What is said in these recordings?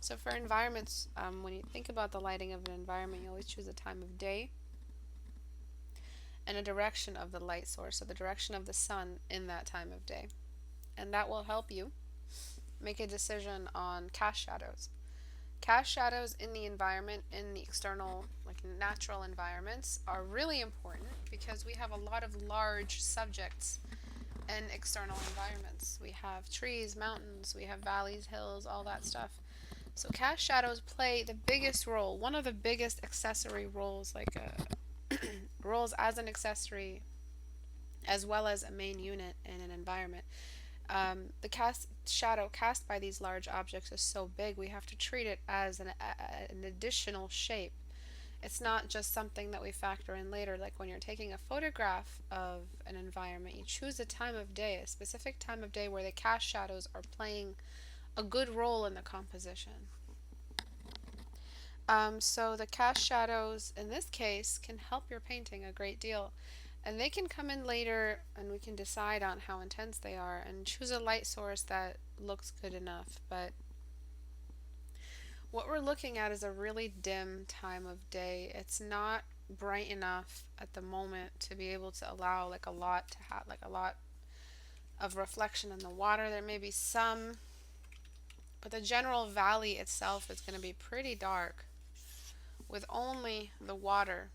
So for environments, when you think about the lighting of an environment, you always choose a time of day and a direction of the light source, so the direction of the sun in that time of day. And that will help you make a decision on cast shadows. Cast shadows in the environment, in the external, like natural environments, are really important because we have a lot of large subjects in external environments. We have trees, mountains, we have valleys, hills, all that stuff. So cast shadows play the biggest role, one of the biggest accessory roles, like roles as an accessory as well as a main unit in an environment. The cast shadow cast by these large objects is so big, we have to treat it as an additional shape. It's not just something that we factor in later. Like when you're taking a photograph of an environment, you choose a time of day, a specific time of day where the cast shadows are playing a good role in the composition. So the cast shadows in this case can help your painting a great deal. And they can come in later and we can decide on how intense they are and choose a light source that looks good enough. But what we're looking at is a really dim time of day. It's not bright enough at the moment to be able to allow like a lot to have like a lot of reflection in the water. There may be some, but the general valley itself is going to be pretty dark with only the water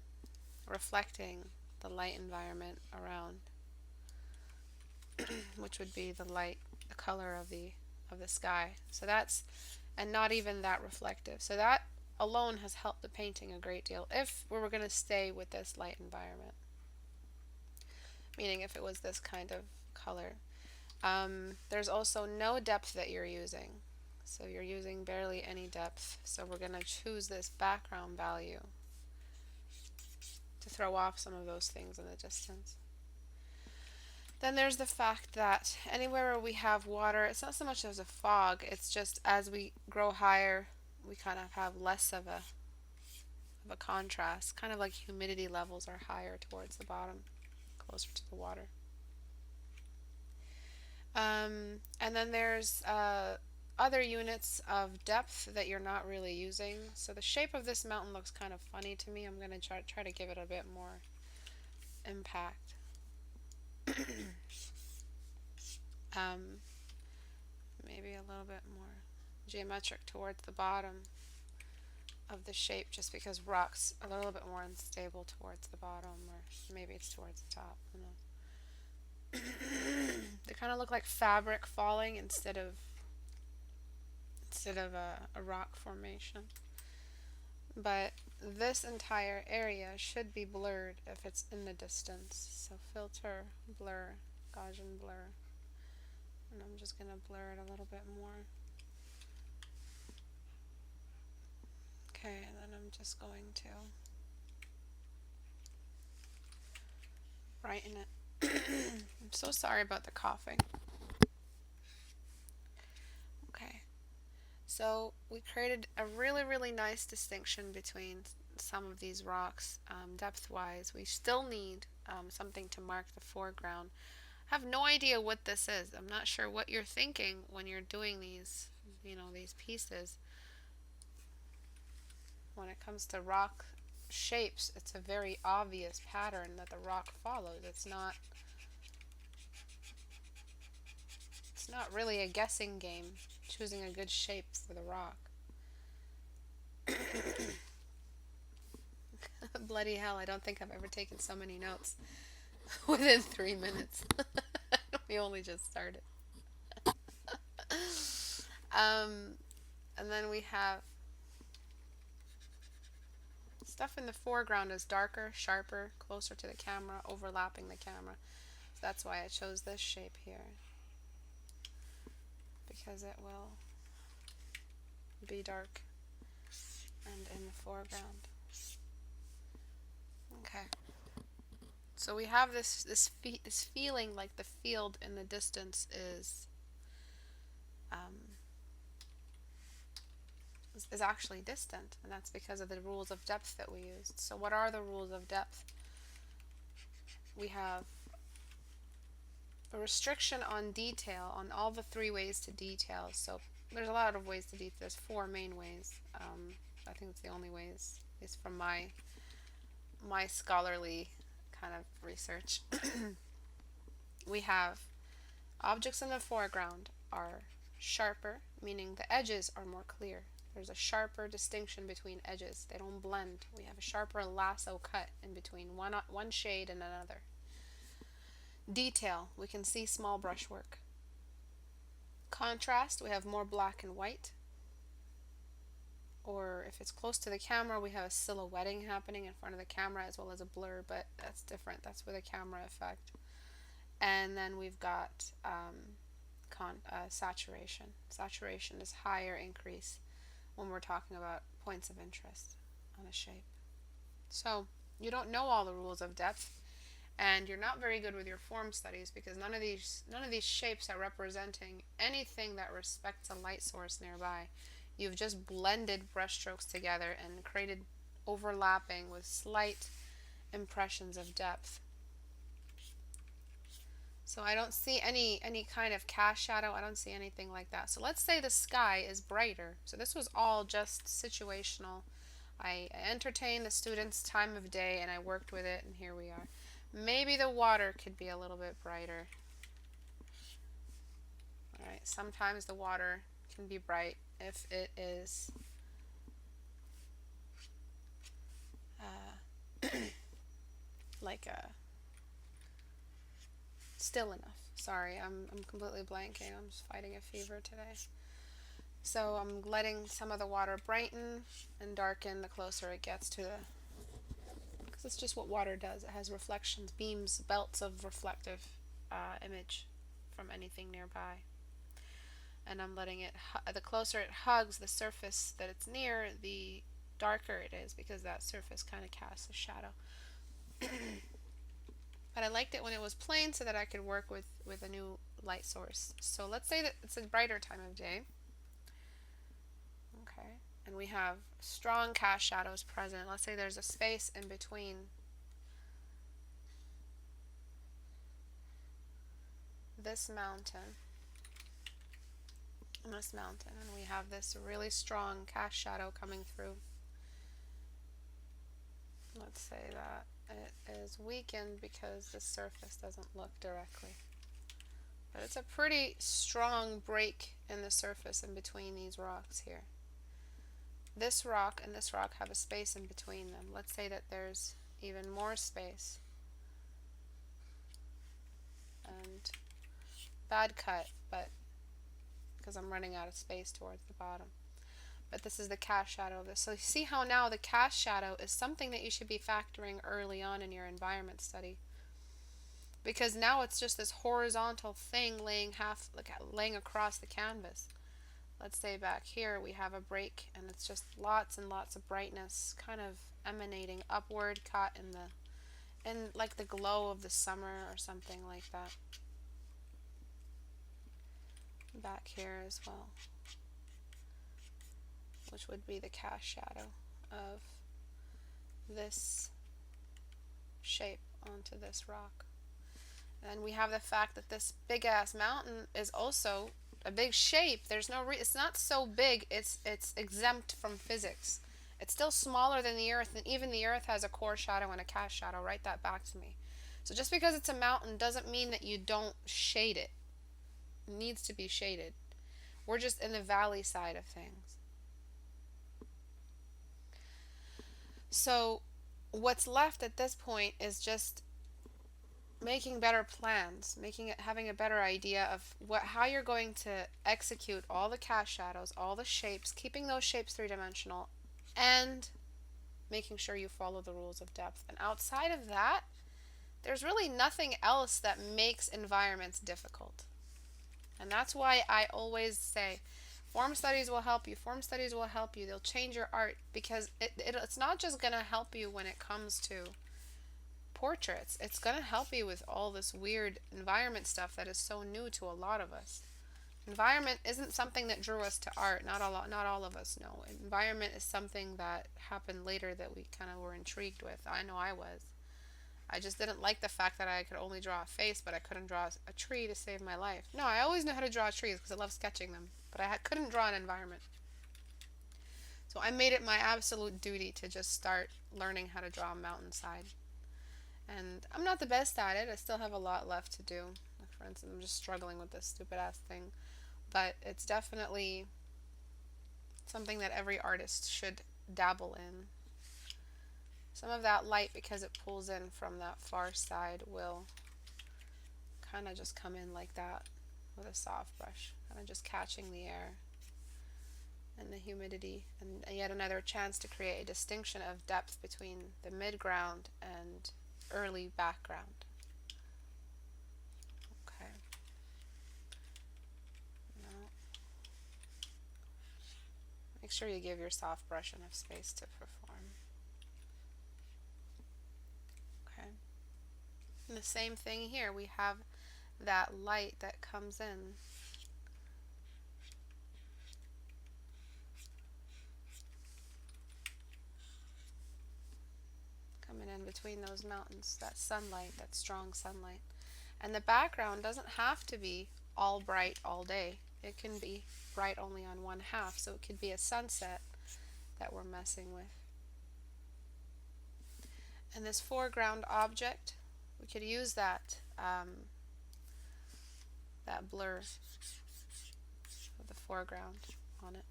reflecting the light environment around, which would be the light, the color of the sky. So that's, and not even that reflective. So that alone has helped the painting a great deal if we were going to stay with this light environment. Meaning if it was this kind of color. There's also no depth that you're using. So you're using barely any depth. So we're going to choose this background value to throw off some of those things in the distance. Then there's the fact that anywhere where we have water, it's not so much as a fog, it's just as we grow higher, we kind of have less of a contrast, kind of like humidity levels are higher towards the bottom, closer to the water. And then there's other units of depth that you're not really using. So the shape of this mountain looks kind of funny to me. I'm going to try to give it a bit more impact. Maybe a little bit more geometric towards the bottom of the shape, just because rock's a little bit more unstable towards the bottom, or maybe it's towards the top. Who knows? They kind of look like fabric falling instead of a rock formation. But this entire area should be blurred if it's in the distance. So filter, blur, Gaussian blur. And I'm just going to blur it a little bit more. Okay, and then I'm just going to brighten it. I'm so sorry about the coughing. Okay, so we created a really, really nice distinction between some of these rocks depth-wise. We still need something to mark the foreground. I have no idea what this is. I'm not sure what you're thinking when you're doing these, these pieces. When it comes to rock shapes, it's a very obvious pattern that the rock follows. It's not really a guessing game, choosing a good shape for the rock. Bloody hell, I don't think I've ever taken so many notes within 3 minutes. We only just started. And then we have stuff in the foreground is darker, sharper, closer to the camera, overlapping the camera. So that's why I chose this shape here, because it will be dark and in the foreground. Okay. So we have this feeling like the field in the distance is actually distant, and that's because of the rules of depth that we used. So what are the rules of depth? We have a restriction on detail, on all the three ways to detail. So there's a lot of ways to detail. There's four main ways. I think it's the only ways, at least from my scholarly kind of research. We have objects in the foreground are sharper, meaning the edges are more clear. There's a sharper distinction between edges. They don't blend. We have a sharper lasso cut in between one shade and another. Detail, we can see small brushwork. Contrast, we have more black and white. Or if it's close to the camera, we have a silhouetting happening in front of the camera as well as a blur, but that's different. That's with a camera effect. And then we've got saturation. Saturation is higher increase when we're talking about points of interest on a shape. So you don't know all the rules of depth, and you're not very good with your form studies because none of these shapes are representing anything that respects a light source nearby. You've just blended brushstrokes together and created overlapping with slight impressions of depth. So I don't see any kind of cast shadow. I don't see anything like that. So let's say the sky is brighter. So this was all just situational. I entertained the students' time of day and I worked with it, and here we are. Maybe the water could be a little bit brighter. Alright, sometimes the water can be bright if it is like still enough. Sorry, I'm completely blanking. I'm just fighting a fever today. So I'm letting some of the water brighten and darken the closer it gets to the, because it's just what water does. It has reflections, beams, belts of reflective image from anything nearby. And I'm letting it, the closer it hugs the surface that it's near, the darker it is, because that surface kind of casts a shadow. But I liked it when it was plain so that I could work with a new light source. So let's say that it's a brighter time of day. Okay, and we have strong cast shadows present. Let's say there's a space in between this mountain and this mountain, and we have this really strong cast shadow coming through. Let's say that it is weakened because the surface doesn't look directly. But it's a pretty strong break in the surface in between these rocks here. This rock and this rock have a space in between them. Let's say that there's even more space. And bad cut, but because I'm running out of space towards the bottom. But this is the cast shadow of this. So you see how now the cast shadow is something that you should be factoring early on in your environment study. Because now it's just this horizontal thing laying across the canvas. Let's say back here we have a break and it's just lots and lots of brightness kind of emanating upward, caught in like the glow of the summer or something like that. Back here as well, which would be the cast shadow of this shape onto this rock. And we have the fact that this big ass mountain is also a big shape. There's no it's not so big, it's exempt from physics. It's still smaller than the earth, and even the earth has a core shadow and a cast shadow. Write that back to me. So just because it's a mountain doesn't mean that you don't shade it. It needs to be shaded. We're just in the valley side of things. So what's left at this point is just making better plans, having a better idea of how you're going to execute all the cast shadows, all the shapes, keeping those shapes three-dimensional, and making sure you follow the rules of depth. And outside of that, there's really nothing else that makes environments difficult. And that's why I always say form studies will help you. Form studies will help you. They'll change your art, because it's not just going to help you when it comes to portraits. It's going to help you with all this weird environment stuff that is so new to a lot of us. Environment isn't something that drew us to art. Not all of us know. Environment is something that happened later that we kind of were intrigued with. I know I was. I just didn't like the fact that I could only draw a face, but I couldn't draw a tree to save my life. No, I always knew how to draw trees because I love sketching them, but I couldn't draw an environment. So I made it my absolute duty to just start learning how to draw a mountainside. And I'm not the best at it. I still have a lot left to do. Like for instance, I'm just struggling with this stupid ass thing. But it's definitely something that every artist should dabble in. Some of that light, because it pulls in from that far side, will kind of just come in like that with a soft brush, kind of just catching the air and the humidity, and yet another chance to create a distinction of depth between the midground and early background. Okay. Now, make sure you give your soft brush enough space to perform. Okay. And the same thing here, we have that light that comes in. Coming in between those mountains, that sunlight, that strong sunlight. And the background doesn't have to be all bright all day. It can be bright only on one half, so it could be a sunset that we're messing with. And this foreground object, we could use that that blur of the foreground on it.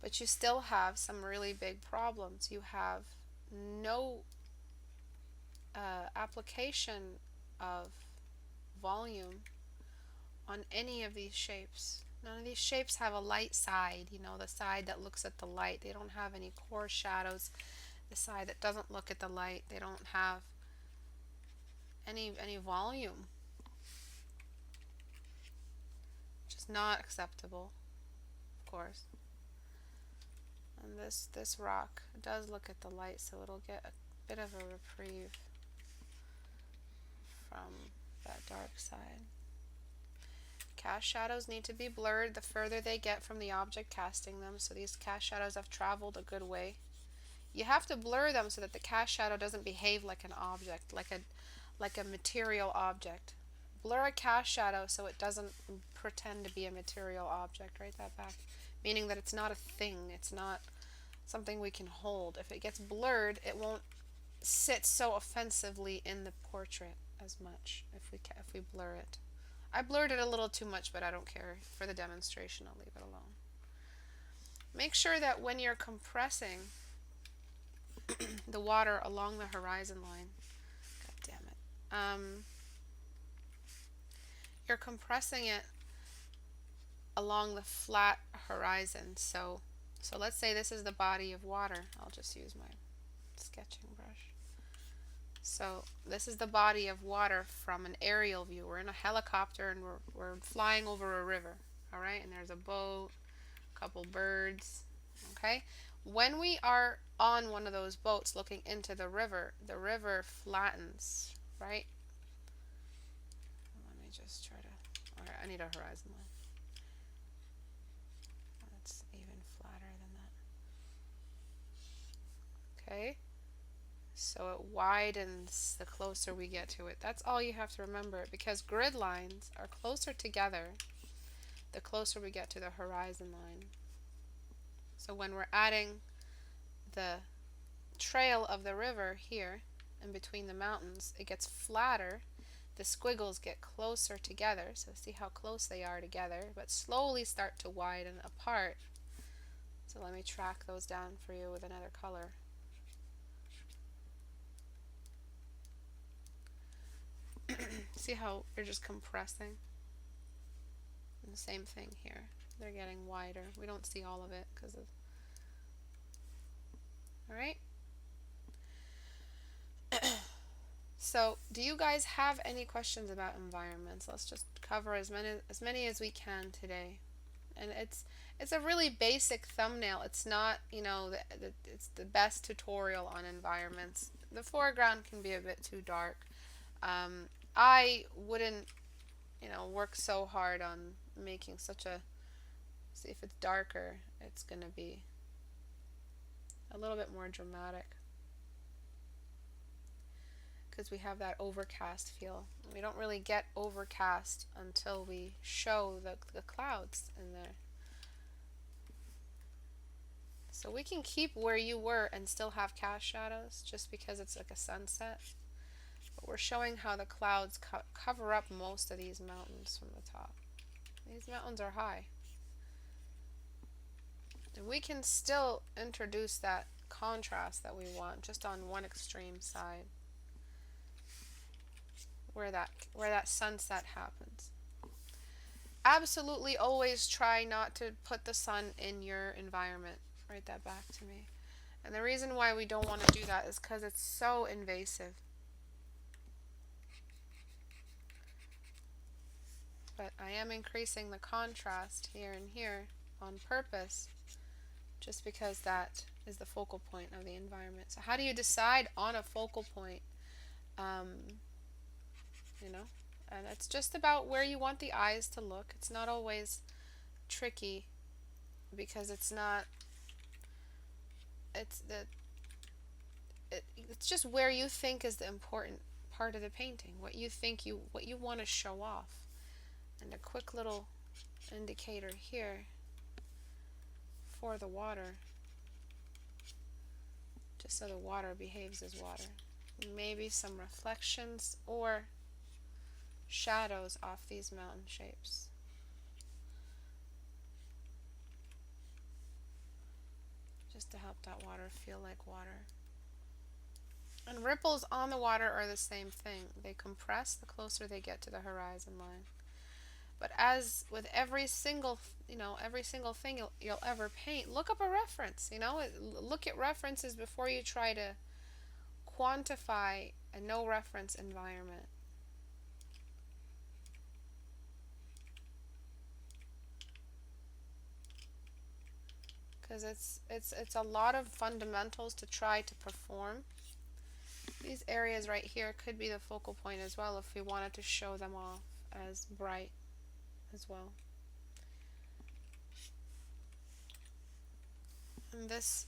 But you still have some really big problems. You have no application of volume on any of these shapes. None of these shapes have a light side, you know, the side that looks at the light. They don't have any core shadows. The side that doesn't look at the light, they don't have any volume, which is not acceptable, of course. And this rock does look at the light, so it'll get a bit of a reprieve from that dark side. Cast shadows need to be blurred the further they get from the object casting them. So these cast shadows have traveled a good way. You have to blur them so that the cast shadow doesn't behave like an object, like a material object. Blur a cast shadow so it doesn't pretend to be a material object. Write that back. Meaning that it's not a thing. It's not something we can hold. If it gets blurred, it won't sit so offensively in the portrait as much if we blur it. I blurred it a little too much, but I don't care. For the demonstration, I'll leave it alone. Make sure that when you're compressing the water along the horizon line, god damn it, you're compressing it along the flat horizon. So let's say this is the body of water. I'll just use my sketching brush. So this is the body of water from an aerial view. We're in a helicopter and we're flying over a river, all right? And there's a boat, a couple birds, okay? When we are on one of those boats looking into the river flattens, right? Let me just try to, all right, I need a horizon line. That's even flatter than that. Okay. So it widens the closer we get to it. That's all you have to remember, because grid lines are closer together the closer we get to the horizon line. So when we're adding the trail of the river here in between the mountains, it gets flatter. The squiggles get closer together. So see how close they are together, but slowly start to widen apart. So let me track those down for you with another color. See how they're just compressing? And the same thing here. They're getting wider. We don't see all of it because of... Alright? So, do you guys have any questions about environments? Let's just cover as many as we can today. And it's a really basic thumbnail. It's not, you know, it's the best tutorial on environments. The foreground can be a bit too dark. I wouldn't, you know, work so hard on making such a... See, if it's darker, it's going to be a little bit more dramatic. because we have that overcast feel. We don't really get overcast until we show the clouds in there. So we can keep where you were and still have cast shadows just because it's like a sunset. But we're showing how the clouds cover up most of these mountains from the top. These mountains are high. And we can still introduce that contrast that we want just on one extreme side where that sunset happens. Absolutely always try not to put the sun in your environment. Write that back to me. And the reason why we don't want to do that is because it's so invasive. But I am increasing the contrast here and here on purpose, just because that is the focal point of the environment. So how do you decide on a focal point? You know, and it's just about where you want the eyes to look. It's not always tricky because it's not. It's just where you think is the important part of the painting. What you want to show off. And a quick little indicator here for the water, just so the water behaves as water. Maybe some reflections or shadows off these mountain shapes. Just to help that water feel like water. And ripples on the water are the same thing. They compress the closer they get to the horizon line. But as with every single thing you'll ever paint, look up a reference. Look at references before you try to quantify a no reference environment. Because it's a lot of fundamentals to try to perform. These areas right here could be the focal point as well if we wanted to show them off as bright as well. And this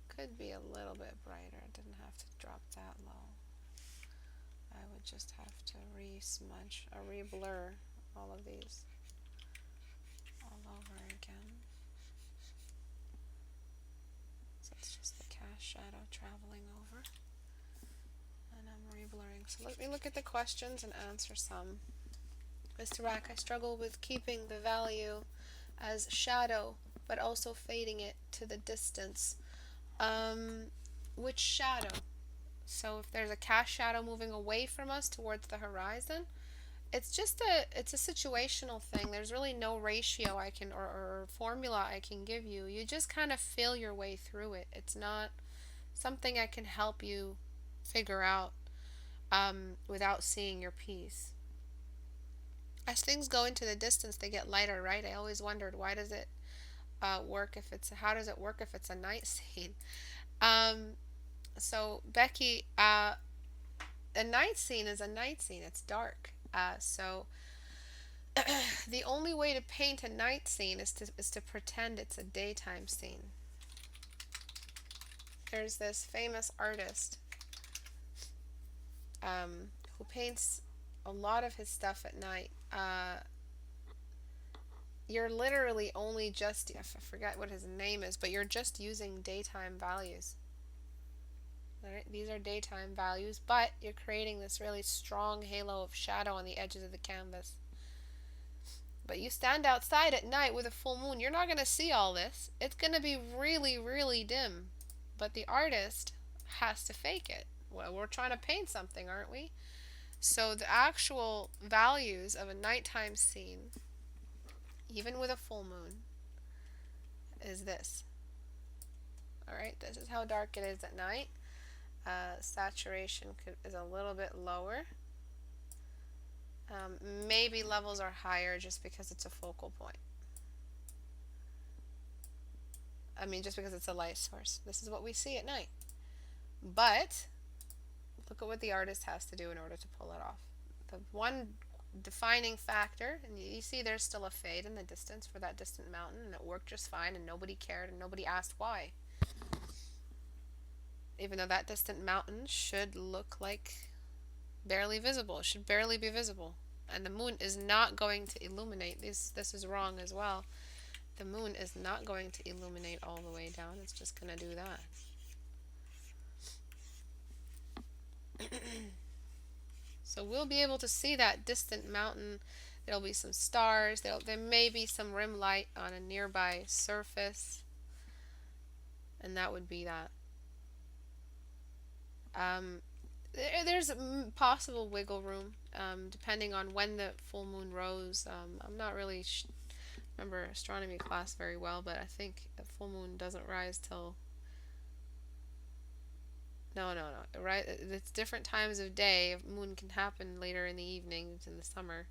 could be a little bit brighter. I didn't have to drop that low. I would just have to re-smudge or re-blur all of these all over again. So it's just the cast shadow traveling over. And I'm re-blurring. So let me look at the questions and answer some. Istebrak, I struggle with keeping the value as shadow, but also fading it to the distance. Which shadow? So if there's a cast shadow moving away from us towards the horizon, it's a situational thing. There's really no ratio I can or formula I can give you. You just kind of feel your way through it. It's not something I can help you figure out without seeing your piece. As things go into the distance, they get lighter, right? I always wondered, why does it work if it's, how does it work if it's a night scene? So Becky, a night scene is a night scene. It's dark. So the only way to paint a night scene is to pretend it's a daytime scene. There's this famous artist who paints a lot of his stuff at night. You're literally only just, I forget what his name is, but you're just using daytime values. Right? These are daytime values, but you're creating this really strong halo of shadow on the edges of the canvas. But you stand outside at night with a full moon, you're not going to see all this. It's going to be really, really dim. But the artist has to fake it. Well, we're trying to paint something, aren't we? So the actual values of a nighttime scene, even with a full moon, is this. Alright, this is how dark it is at night. Saturation is a little bit lower. Maybe levels are higher just because it's a focal point. I mean, just because it's a light source. This is what we see at night. But look at what the artist has to do in order to pull it off. The one defining factor, and you see there's still a fade in the distance for that distant mountain, and it worked just fine, and nobody cared, and nobody asked why. Even though that distant mountain should look like Barely visible. It should barely be visible. And the moon is not going to illuminate. This is wrong as well. The moon is not going to illuminate all the way down. It's just going to do that. So we'll be able to see that distant mountain. There'll be some stars. There may be some rim light on a nearby surface. And that would be that. There's possible wiggle room depending on when the full moon rose. I'm not really remember astronomy class very well, but I think the full moon doesn't rise till no, right? It's different times of day. Moon can happen later in the evening. It's in the summer.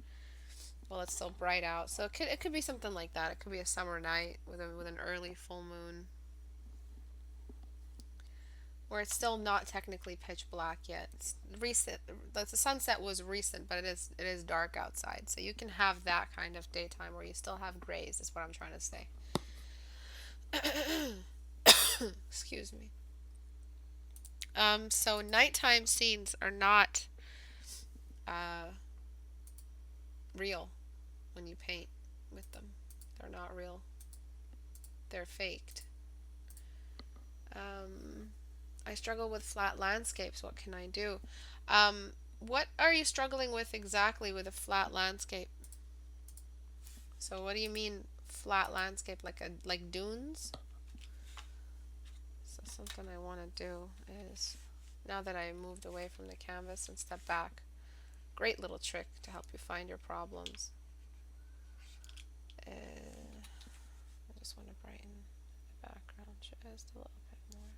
Well, it's still bright out, so it could be something like that. It could be a summer night with an early full moon, where it's still not technically pitch black yet. It's recent. The sunset was recent, but it is dark outside, so you can have that kind of daytime where you still have grays. Is what I'm trying to say. Excuse me. So nighttime scenes are not uh, real when you paint with them. They're not real. They're faked. I struggle with flat landscapes. What can I do? What are you struggling with exactly with a flat landscape? So what do you mean flat landscape? Like dunes? So something I want to do is, now that I moved away from the canvas and stepped back, great little trick to help you find your problems. I just want to brighten the background just a little bit more.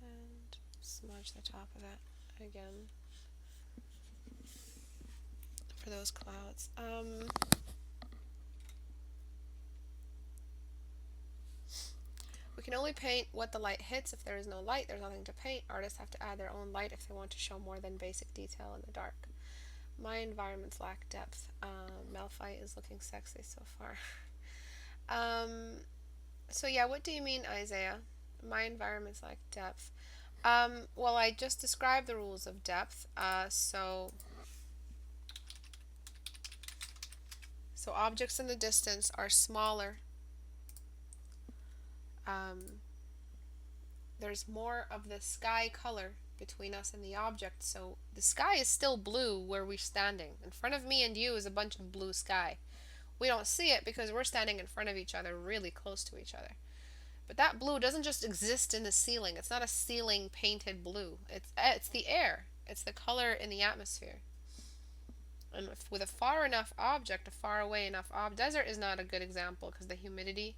And smudge the top of that again for those clouds. We can only paint what the light hits. If there is no light, there's nothing to paint. Artists have to add their own light if they want to show more than basic detail in the dark. My environments lack depth. Malphite is looking sexy so far. So yeah, what do you mean, Isaiah? My environments lack depth. Well, I just described the rules of depth. So objects in the distance are smaller. There's more of the sky color between us and the object, so the sky is still blue where we're standing. In front of me and you is a bunch of blue sky. We don't see it because we're standing in front of each other, really close to each other. But that blue doesn't just exist in the ceiling. It's not a ceiling painted blue. It's the air. It's the color in the atmosphere. And with a far enough object, a far away enough desert is not a good example because the humidity.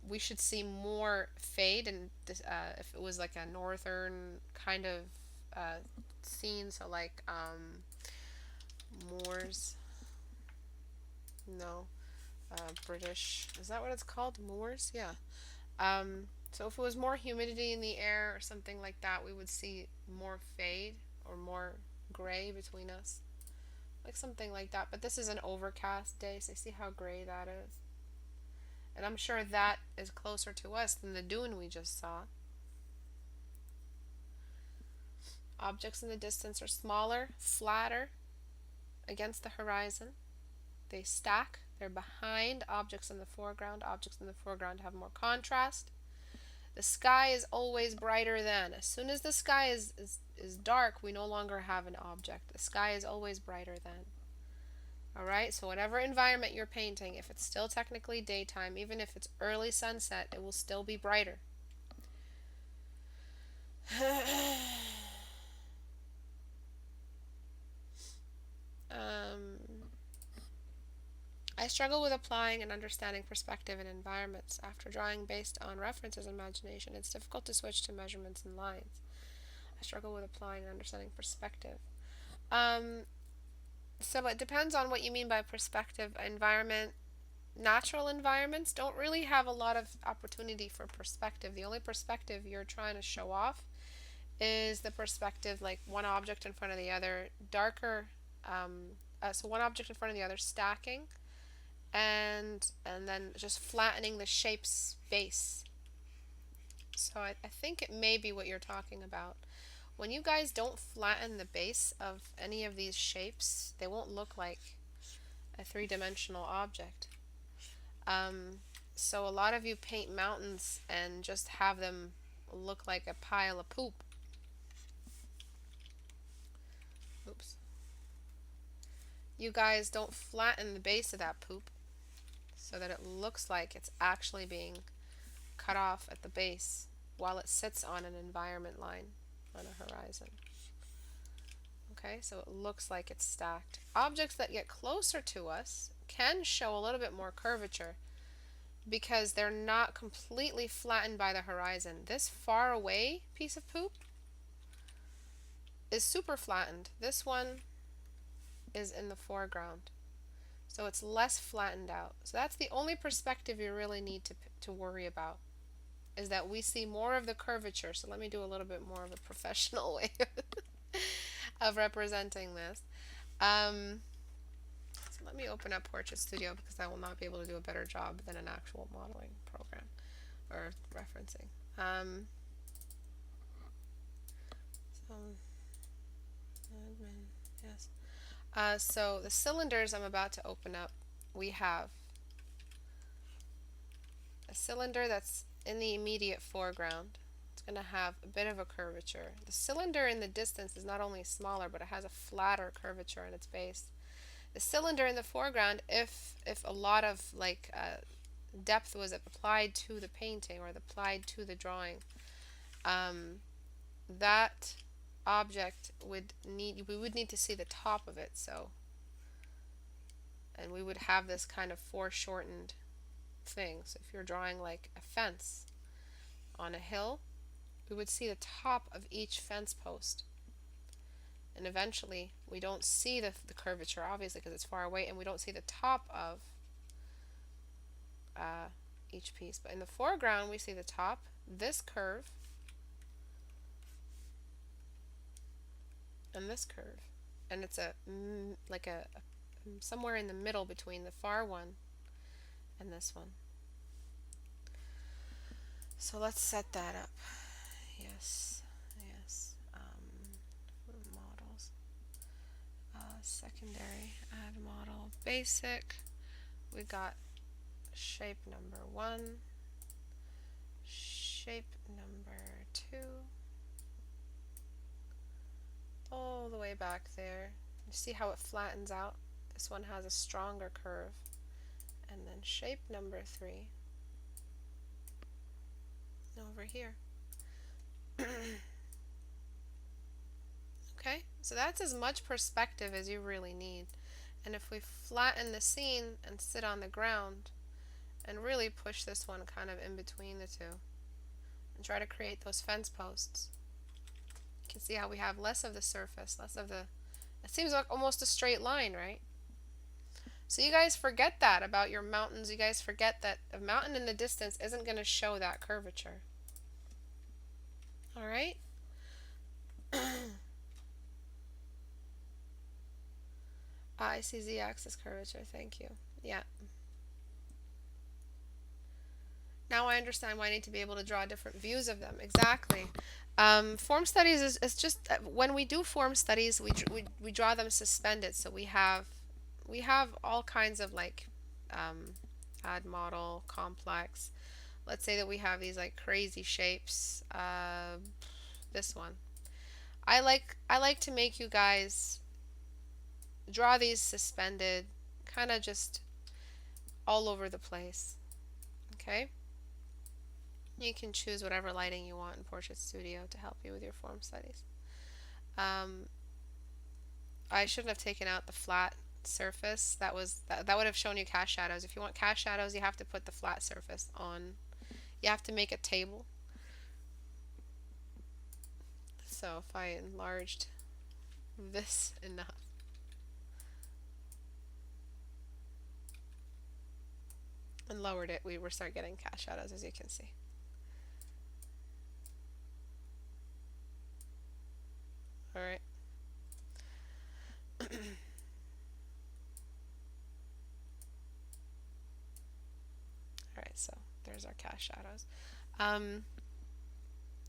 We should see more fade, and if it was like a northern kind of scene, so like Moors. No, British. Is that what it's called? Moors? Yeah. So if it was more humidity in the air or something like that, we would see more fade or more gray between us. Like something like that. But this is an overcast day, so see how gray that is? And I'm sure that is closer to us than the dune we just saw. Objects in the distance are smaller, flatter against the horizon. They stack. They're behind objects in the foreground. Objects in the foreground have more contrast. The sky is always brighter than. As soon as the sky is dark, we no longer have an object. The sky is always brighter than. Alright, so whatever environment you're painting, if it's still technically daytime, even if it's early sunset, it will still be brighter. I struggle with applying and understanding perspective in environments. After drawing based on references and imagination, it's difficult to switch to measurements and lines. I struggle with applying and understanding perspective. So it depends on what you mean by perspective. Natural environments don't really have a lot of opportunity for perspective. The only perspective you're trying to show off is the perspective, like one object in front of the other, darker, so one object in front of the other stacking, and then just flattening the shape's base. So I think it may be what you're talking about. when you guys don't flatten the base of any of these shapes, they won't look like a three-dimensional object. So a lot of you paint mountains and just have them look like a pile of poop. Oops. You guys don't flatten the base of that poop so that it looks like it's actually being cut off at the base while it sits on an environment line on a horizon. Okay, so it looks like it's stacked. Objects that get closer to us can show a little bit more curvature because they're not completely flattened by the horizon. This far away piece of poop is super flattened. This one is in the foreground, so it's less flattened out. So that's the only perspective you really need to worry about, is that we see more of the curvature. So let me do a little bit more of a professional way of representing this. So let me open up Portrait Studio because I will not be able to do a better job than an actual modeling program or referencing. So admin, yes. So the cylinders I'm about to open up, we have a cylinder that's in the immediate foreground. It's going to have a bit of a curvature. The cylinder in the distance is not only smaller, but it has a flatter curvature in its base. The cylinder in the foreground, if a lot of depth was applied to the painting or applied to the drawing, that object we would need to see the top of it. So, and we would have this kind of foreshortened thing. So if you're drawing like a fence on a hill, we would see the top of each fence post. And eventually we don't see the curvature, obviously, because it's far away, and we don't see the top of each piece. But in the foreground we see the top, this curve, and this curve. And it's like a somewhere in the middle between the far one and this one. So let's set that up. Yes, yes. Models. Secondary, add model, basic. We got shape number 1, shape number 2, all the way back there. You see how it flattens out? This one has a stronger curve. And then shape number 3 over here. Okay, so that's as much perspective as you really need. And if we flatten the scene and sit on the ground and really push this one kind of in between the two and try to create those fence posts, you can see how we have less of the surface, less of the, it seems like almost a straight line, right? So you guys forget that about your mountains. You guys forget that a mountain in the distance isn't going to show that curvature. All right? I see z-axis curvature. Thank you. Yeah. Now I understand why I need to be able to draw different views of them. Exactly. Form studies is just, when we do form studies, we draw them suspended. So we have all kinds of add model, complex. Let's say that we have these like crazy shapes. This one. I like to make you guys draw these suspended, kind of just all over the place. Okay? You can choose whatever lighting you want in Portrait Studio to help you with your form studies. I shouldn't have taken out the flat surface. That would have shown you cast shadows. If you want cast shadows, you have to put the flat surface on. You have to make a table. So if I enlarged this enough, and lowered it, we were start getting cast shadows, as you can see. All right. Alright, so there's our cast shadows.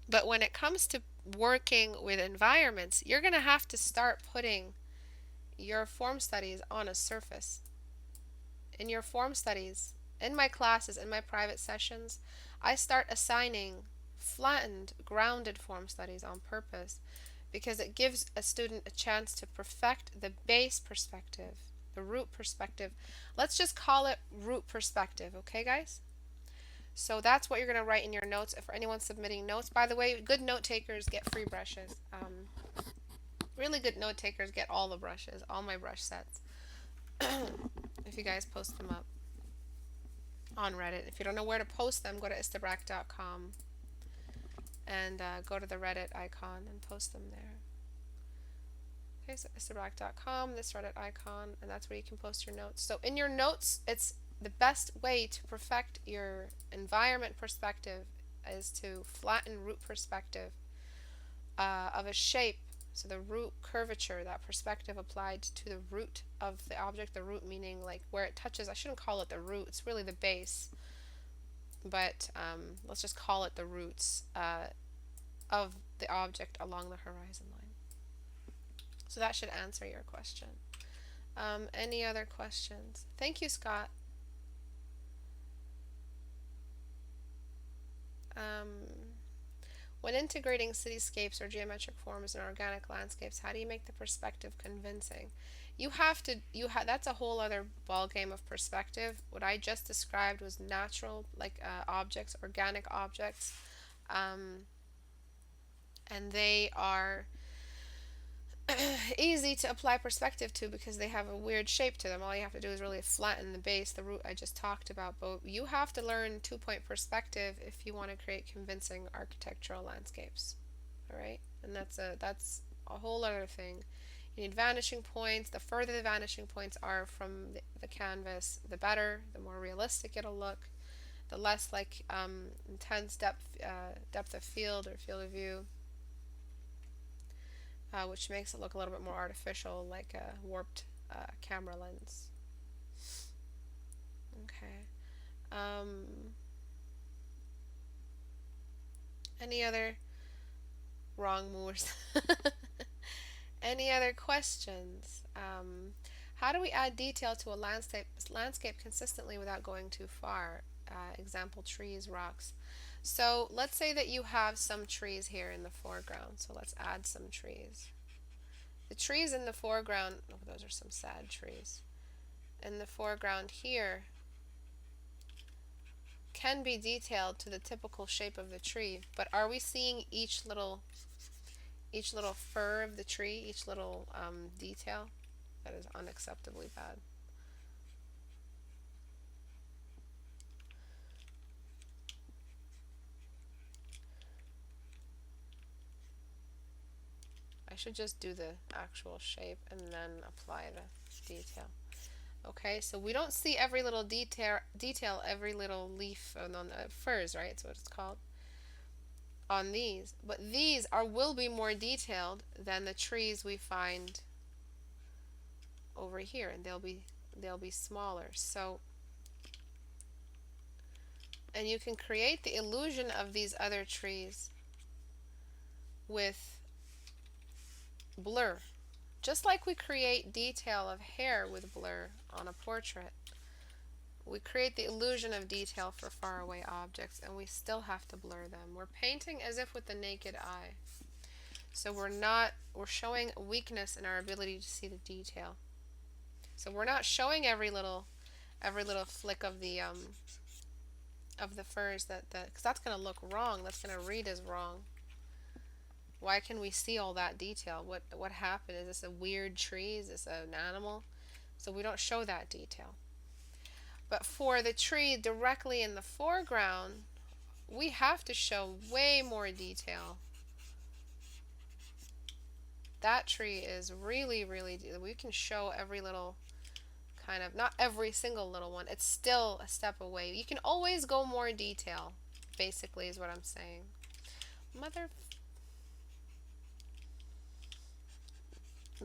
But when it comes to working with environments, you're going to have to start putting your form studies on a surface. In your form studies, in my classes, in my private sessions, I start assigning flattened, grounded form studies on purpose because it gives a student a chance to perfect the base perspective, the root perspective. Let's just call it root perspective, okay, guys? So that's what you're going to write in your notes. For anyone submitting notes, by the way, good note takers get free brushes. Really good note takers get all the brushes, all my brush sets. If you guys post them up on Reddit. If you don't know where to post them, go to istebrak.com and go to the Reddit icon and post them there. Okay, so istebrak.com, this Reddit icon, and that's where you can post your notes. So in your notes, it's the best way to perfect your environment perspective is to flatten root perspective of a shape. So the root curvature, that perspective applied to the root of the object, the root meaning like where it touches. I shouldn't call it the root, it's really the base, but let's just call it the roots of the object along the horizon line. So that should answer your question. Any other questions? Thank you, Scott. When integrating cityscapes or geometric forms in organic landscapes, how do you make the perspective convincing? You have to, that's a whole other ball game of perspective. What I just described was natural, like objects, organic objects, and they are easy to apply perspective to because they have a weird shape to them. All you have to do is really flatten the base, the root I just talked about. But you have to learn two-point perspective if you want to create convincing architectural landscapes. All right, and that's a whole other thing. You need vanishing points. The further the vanishing points are from the canvas, the better. The more realistic it'll look. The less like intense depth of field or field of view. Which makes it look a little bit more artificial, like a warped camera lens. Okay. Any other wrong moves? Any other questions? How do we add detail to a landscape consistently without going too far? Example, trees, rocks. So let's say that you have some trees here in the foreground. So let's add some trees. The trees in the foreground, oh, those are some sad trees. In the foreground here can be detailed to the typical shape of the tree, but are we seeing each little fur of the tree, each little detail? That is unacceptably bad. I should just do the actual shape and then apply the detail. Okay, so we don't see every little detail, every little leaf on the firs, right? That's what it's called. On these, but these will be more detailed than the trees we find over here, and they'll be smaller. So, and you can create the illusion of these other trees with blur, just like we create detail of hair with blur on a portrait. We create the illusion of detail for faraway objects, and we still have to blur them. We're painting as if with the naked eye. So we're showing a weakness in our ability to see the detail. So we're not showing every little flick of the furs because that's going to look wrong. That's going to read as wrong. Why can we see all that detail? What happened? Is this a weird tree? Is this an animal? So we don't show that detail. But for the tree directly in the foreground, we have to show way more detail. That tree is really, we can show every little kind of, not every single little one. It's still a step away. You can always go more detail, basically, is what I'm saying.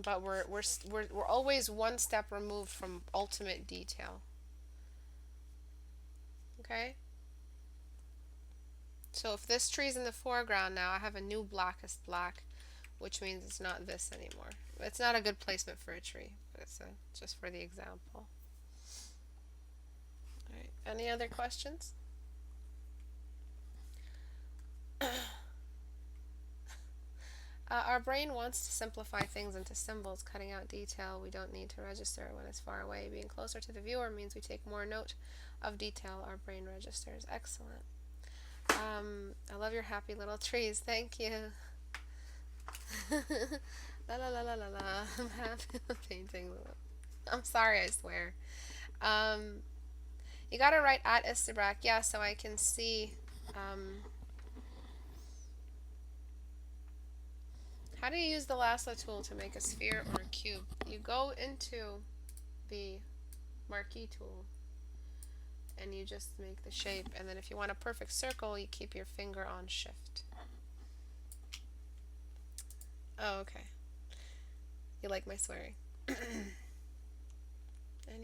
But we're always one step removed from ultimate detail. Okay? So if this tree's in the foreground now, I have a new blackest black, which means it's not this anymore. It's not a good placement for a tree, but it's just for the example. All right. Any other questions? Our brain wants to simplify things into symbols, cutting out detail we don't need to register when it's far away. Being closer to the viewer means we take more note of detail our brain registers. Excellent. I love your happy little trees. Thank you. La la la la la la. I'm happy painting. I'm sorry, I swear. Um, you gotta write at Istebrak, yeah, so I can see. How do you use the lasso tool to make a sphere or a cube? You go into the marquee tool and you just make the shape, and then if you want a perfect circle, you keep your finger on shift. Oh, okay. You like my swearing. Any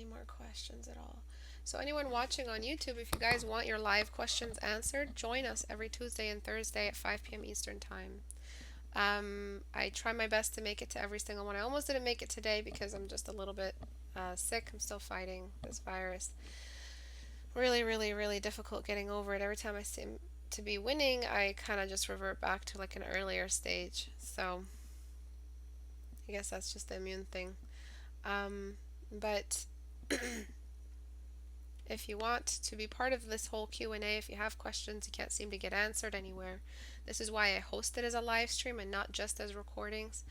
more questions at all? So anyone watching on YouTube, if you guys want your live questions answered, join us every Tuesday and Thursday at 5 p.m. Eastern Time. I try my best to make it to every single one. I almost didn't make it today because I'm just a little bit sick. I'm still fighting this virus. Really, really, really difficult getting over it. Every time I seem to be winning, I kind of just revert back to like an earlier stage. So I guess that's just the immune thing. But if you want to be part of this whole Q&A, if you have questions you can't seem to get answered anywhere, this is why I host it as a live stream and not just as recordings.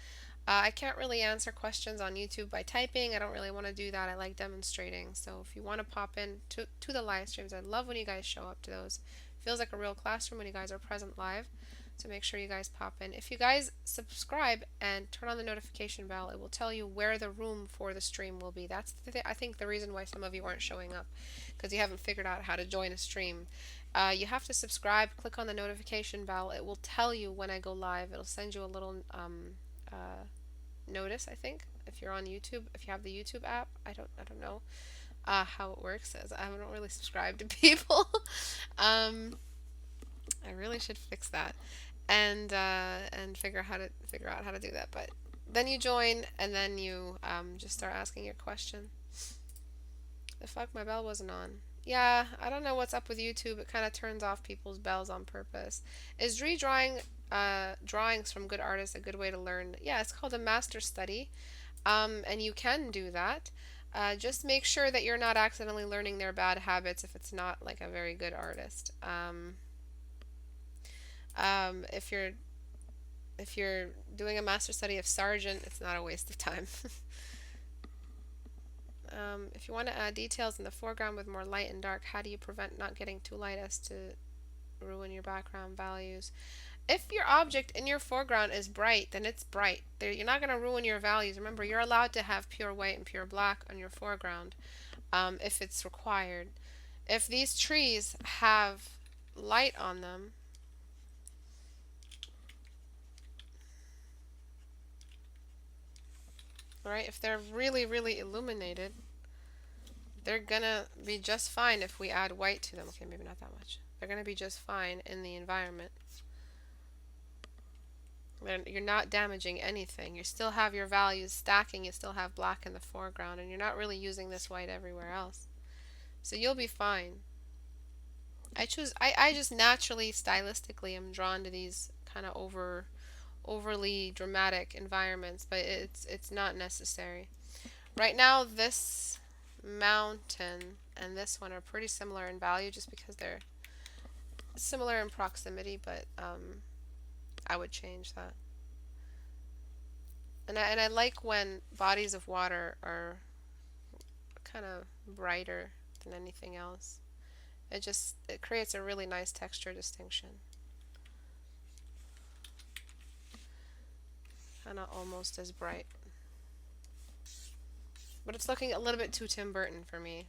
I can't really answer questions on YouTube by typing. I don't really want to do that. I like demonstrating. So if you want to pop in to the live streams, I love when you guys show up to those. It feels like a real classroom when you guys are present live. So make sure you guys pop in. If you guys subscribe and turn on the notification bell, it will tell you where the room for the stream will be. That's I think the reason why some of you aren't showing up, because you haven't figured out how to join a stream. You have to subscribe, click on the notification bell. It will tell you when I go live. It'll send you a little notice, I think, if you're on YouTube, if you have the YouTube app. I don't know how it works, as I don't really subscribe to people. I really should fix that and figure out how to do that. But then you join and then you just start asking your question. The fuck, my bell wasn't on. Yeah, I don't know what's up with YouTube. It kind of turns off people's bells on purpose. Is redrawing drawings from good artists a good way to learn? Yeah, it's called a master study, and you can do that. Just make sure that you're not accidentally learning their bad habits if it's not like a very good artist. If you're doing a master study of Sargent, it's not a waste of time. If you want to add details in the foreground with more light and dark, how do you prevent not getting too light as to ruin your background values? If your object in your foreground is bright, then it's bright. You're not going to ruin your values. Remember, you're allowed to have pure white and pure black on your foreground if it's required. If these trees have light on them, right, if they're really, really illuminated, they're gonna be just fine if we add white to them. Okay, maybe not that much. They're gonna be just fine in the environment. You're not damaging anything. You still have your values stacking. You still have black in the foreground, and you're not really using this white everywhere else. So you'll be fine. I just naturally, stylistically, am drawn to these kind of overly dramatic environments, but it's not necessary. Right now, this mountain and this one are pretty similar in value just because they're similar in proximity, but I would change that. And I like when bodies of water are kind of brighter than anything else. It creates a really nice texture distinction. Kind of almost as bright. But it's looking a little bit too Tim Burton for me,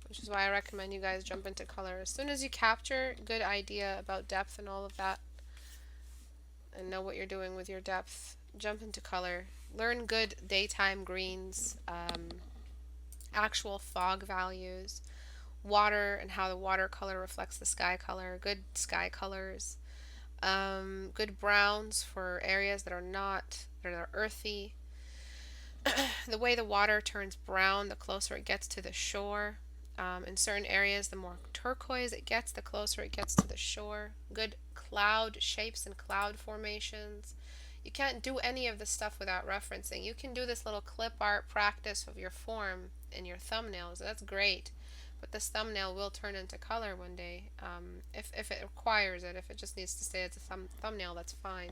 which is why I recommend you guys jump into color. As soon as you capture a good idea about depth and all of that, and know what you're doing with your depth, jump into color. Learn good daytime greens, actual fog values, water and how the water color reflects the sky color, good sky colors, good browns for areas that are not, that are earthy, the way the water turns brown the closer it gets to the shore. In certain areas, the more turquoise it gets, the closer it gets to the shore. Good cloud shapes and cloud formations. You can't do any of this stuff without referencing. You can do this little clip art practice of your form in your thumbnails. That's great. But this thumbnail will turn into color one day. If it requires it. If it just needs to stay as a thumbnail, that's fine.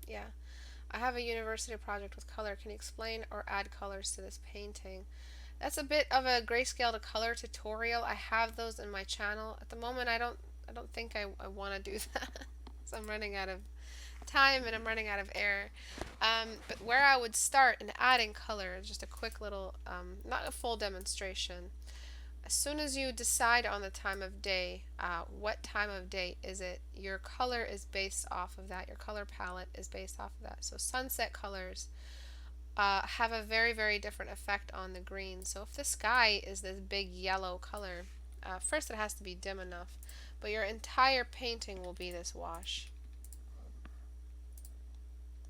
Yeah. I have a university project with color. Can you explain or add colors to this painting? That's a bit of a grayscale to color tutorial. I have those in my channel. At the moment, I don't think I want to do that. So I'm running out of time and I'm running out of air. But where I would start in adding color, just a quick little, not a full demonstration. As soon as you decide on the time of day, what time of day is it, your color is based off of that. Your color palette is based off of that. So sunset colors have a very, very different effect on the green. So if the sky is this big yellow color, first it has to be dim enough, but your entire painting will be this wash.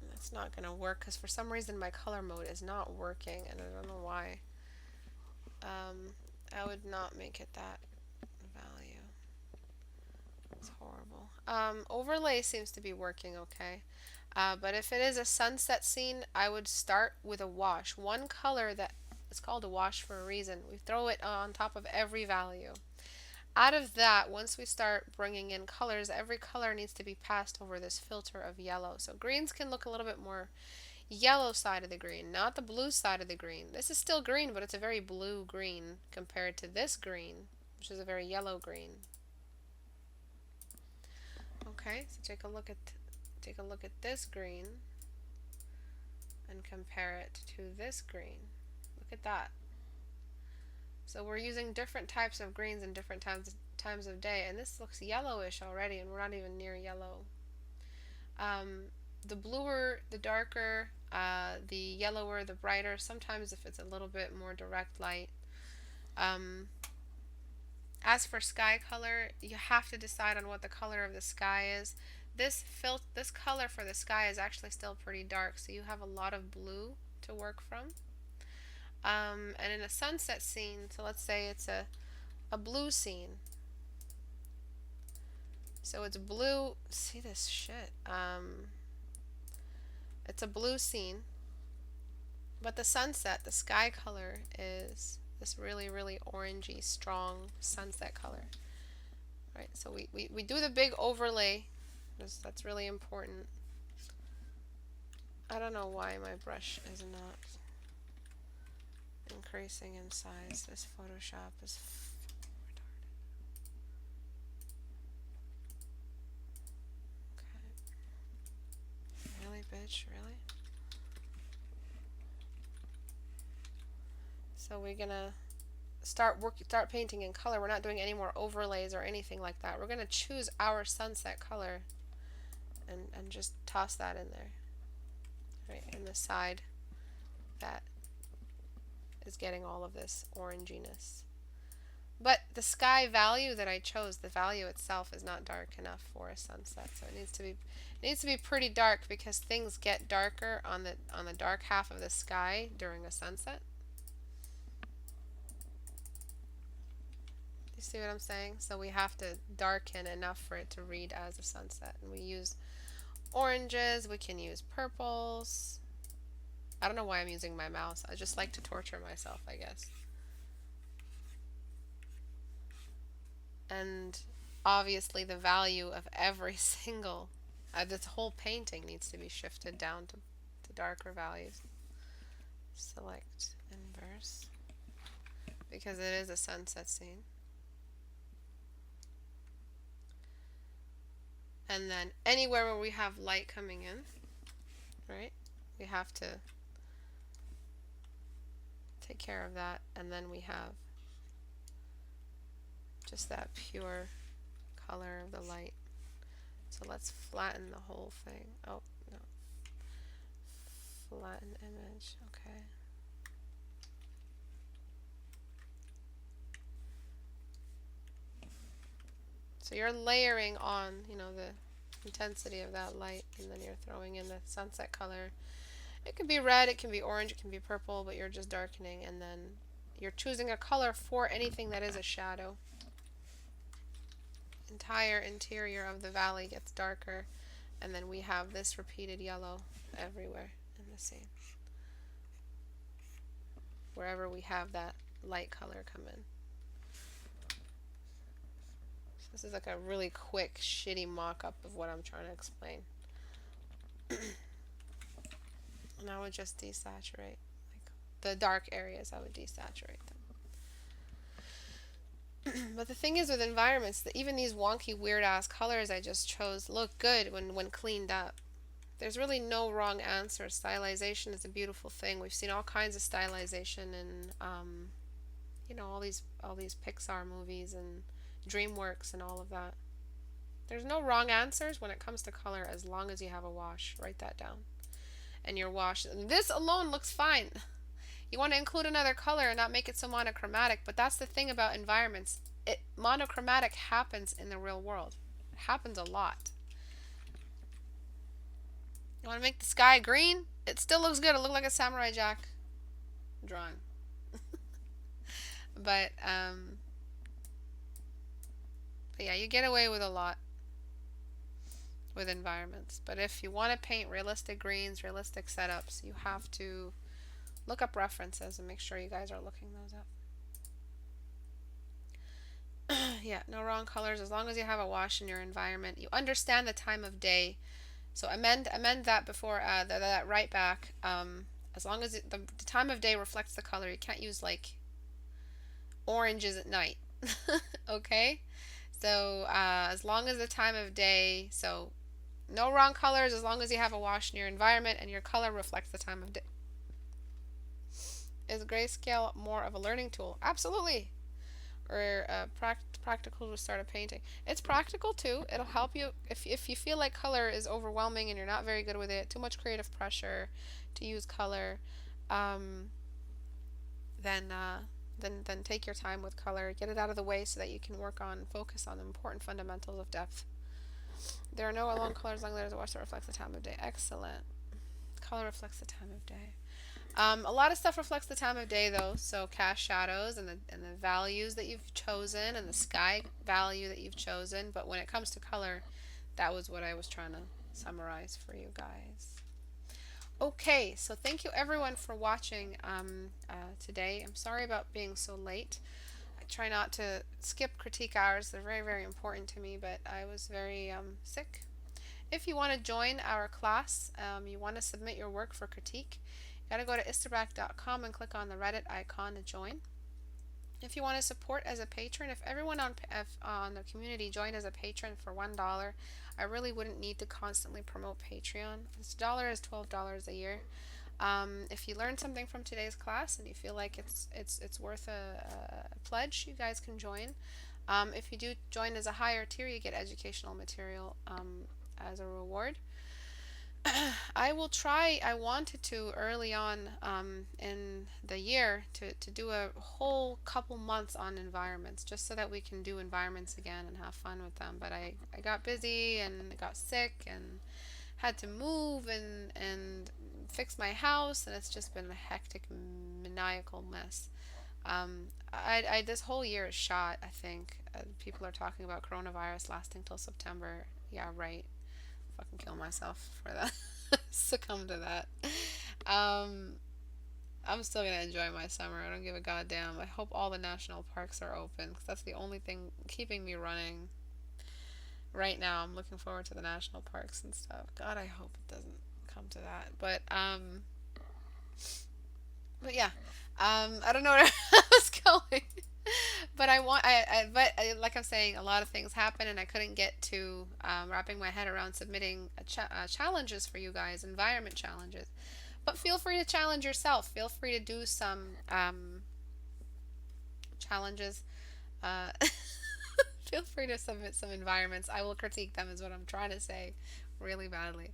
And that's not going to work because for some reason my color mode is not working and I don't know why. I would not make it that value. It's horrible. Overlay seems to be working okay. But if it is a sunset scene, I would start with a wash. One color that is called a wash for a reason. We throw it on top of every value. Out of that, once we start bringing in colors, every color needs to be passed over this filter of yellow. So greens can look a little bit more yellow side of the green, not the blue side of the green. This is still green, but it's a very blue green compared to this green, which is a very yellow green. Okay, so take a look at this green and compare it to this green. Look at that. So we're using different types of greens in different times of day, and this looks yellowish already, and we're not even near yellow. The bluer, the darker, the yellower, the brighter. Sometimes if it's a little bit more direct light. As for sky color, you have to decide on what the color of the sky is. This color for the sky is actually still pretty dark, so you have a lot of blue to work from. And in a sunset scene, so let's say it's a blue scene. So it's blue. See this shit. It's a blue scene, but the sunset, the sky color is this really, really orangey, strong sunset color. Right, so we do the big overlay. That's really important. I don't know why my brush is not increasing in size. This Photoshop is retarded. Okay. Really, bitch? Really? So we're gonna start painting in color. We're not doing any more overlays or anything like that. We're gonna choose our sunset color and just toss that in there. Right, in the side that is getting all of this oranginess. But the sky value that I chose, the value itself is not dark enough for a sunset. So it needs to be pretty dark because things get darker on the dark half of the sky during a sunset. You see what I'm saying? So we have to darken enough for it to read as a sunset. And we use oranges, we can use purples. I don't know why I'm using my mouse. I just like to torture myself, I guess. And obviously the value of every single, this whole painting needs to be shifted down to darker values. Select inverse, because it is a sunset scene. And then anywhere where we have light coming in, right, we have to take care of that. And then we have just that pure color of the light. So let's flatten the whole thing. Oh, no. Flatten image. Okay. So you're layering on, the intensity of that light, and then you're throwing in the sunset color. It can be red, it can be orange, it can be purple, but you're just darkening, and then you're choosing a color for anything that is a shadow. Entire interior of the valley gets darker, and then we have this repeated yellow everywhere in the same. Wherever we have that light color come in. So this is like a really quick, shitty mock-up of what I'm trying to explain. And I would just desaturate. Like the dark areas, I would desaturate them. But the thing is with environments, that even these wonky, weird-ass colors I just chose look good when cleaned up. There's really no wrong answer. Stylization is a beautiful thing. We've seen all kinds of stylization in, all these Pixar movies and DreamWorks and all of that. There's no wrong answers when it comes to color as long as you have a wash. Write that down. And your wash. This alone looks fine. You want to include another color and not make it so monochromatic, but that's the thing about environments. Monochromatic happens in the real world. It happens a lot. You want to make the sky green? It still looks good. It looks like a Samurai Jack drawing. But yeah, you get away with a lot with environments. But if you want to paint realistic greens, realistic setups, you have to look up references and make sure you guys are looking those up. Yeah, no wrong colors as long as you have a wash in your environment. You understand the time of day. So amend that before that right back. As long as the time of day reflects the color, you can't use like oranges at night. Okay? So as long as the time of day, so no wrong colors as long as you have a wash in your environment and your color reflects the time of day. Is grayscale more of a learning tool? Absolutely. Or practical to start a painting. It's practical too. It'll help you if you feel like color is overwhelming and you're not very good with it, too much creative pressure to use color, then take your time with color, get it out of the way so that you can focus on the important fundamentals of depth. There are no alone colors as long as there's a wash that reflects the time of day. Excellent. Color reflects the time of day. A lot of stuff reflects the time of day though, so cast shadows and the values that you've chosen and the sky value that you've chosen, but when it comes to color, that was what I was trying to summarize for you guys. Okay, so thank you everyone for watching today. I'm sorry about being so late. I try not to skip critique hours. They're very, very important to me, but I was very sick. If you want to join our class, you want to submit your work for critique, you got to go to istebrak.com and click on the Reddit icon to join. If you want to support as a patron, if everyone on the community joined as a patron for $1, I really wouldn't need to constantly promote Patreon. This dollar is $12 a year. If you learned something from today's class and you feel like it's worth a pledge, you guys can join. If you do join as a higher tier, you get educational material as a reward. I will try. I wanted to early on in the year to do a whole couple months on environments, just so that we can do environments again and have fun with them. But I got busy and I got sick and had to move and fix my house, and it's just been a hectic, maniacal mess. This whole year is shot, I think. People are talking about coronavirus lasting till September. Yeah, right. Fucking kill myself for that. Succumb to that. I'm still gonna enjoy my summer. I don't give a goddamn. I hope all the national parks are open, because that's the only thing keeping me running right now. I'm looking forward to the national parks and stuff. God, I hope it doesn't come to that. But yeah. I don't know where I was going. But like I'm saying, a lot of things happen, and I couldn't get to wrapping my head around submitting challenges for you guys, environment challenges. But feel free to challenge yourself. Feel free to do some challenges. Feel free to submit some environments. I will critique them, is what I'm trying to say, really badly.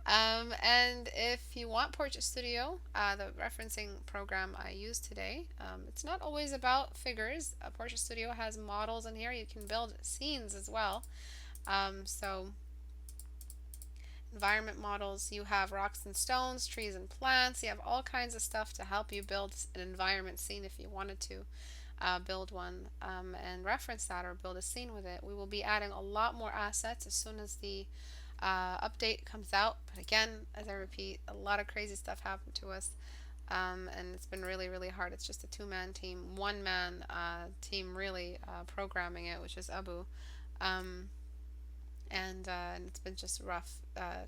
And if you want Portrait Studio, the referencing program I use today, it's not always about figures. Portrait Studio has models in here. You can build scenes as well. So environment models, you have rocks and stones, trees and plants. You have all kinds of stuff to help you build an environment scene if you wanted to build one and reference that or build a scene with it. We will be adding a lot more assets as soon as the update comes out. But again, as I repeat, a lot of crazy stuff happened to us. And it's been really, really hard. It's just a two-man team, one-man team really programming it, which is Abu. Um, and it's been just rough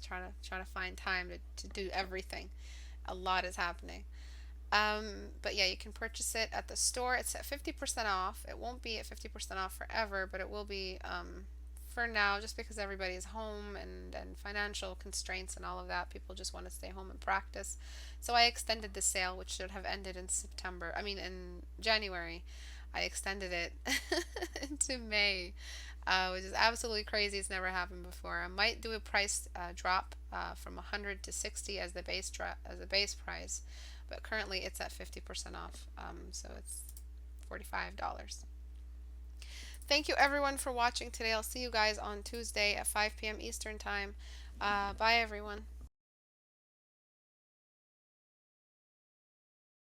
trying to find time to do everything. A lot is happening. But yeah, you can purchase it at the store. It's at 50% off. It won't be at 50% off forever, but it will be for now, just because everybody's home and financial constraints and all of that. People just want to stay home and practice. So I extended the sale, which should have ended in September. I mean, in January. I extended it into May, which is absolutely crazy. It's never happened before. I might do a price drop from 100 to 60 as the as the base price, but currently it's at 50% off. So it's $45. Thank you everyone for watching today. I'll see you guys on Tuesday at 5 p.m. Eastern time. Bye everyone.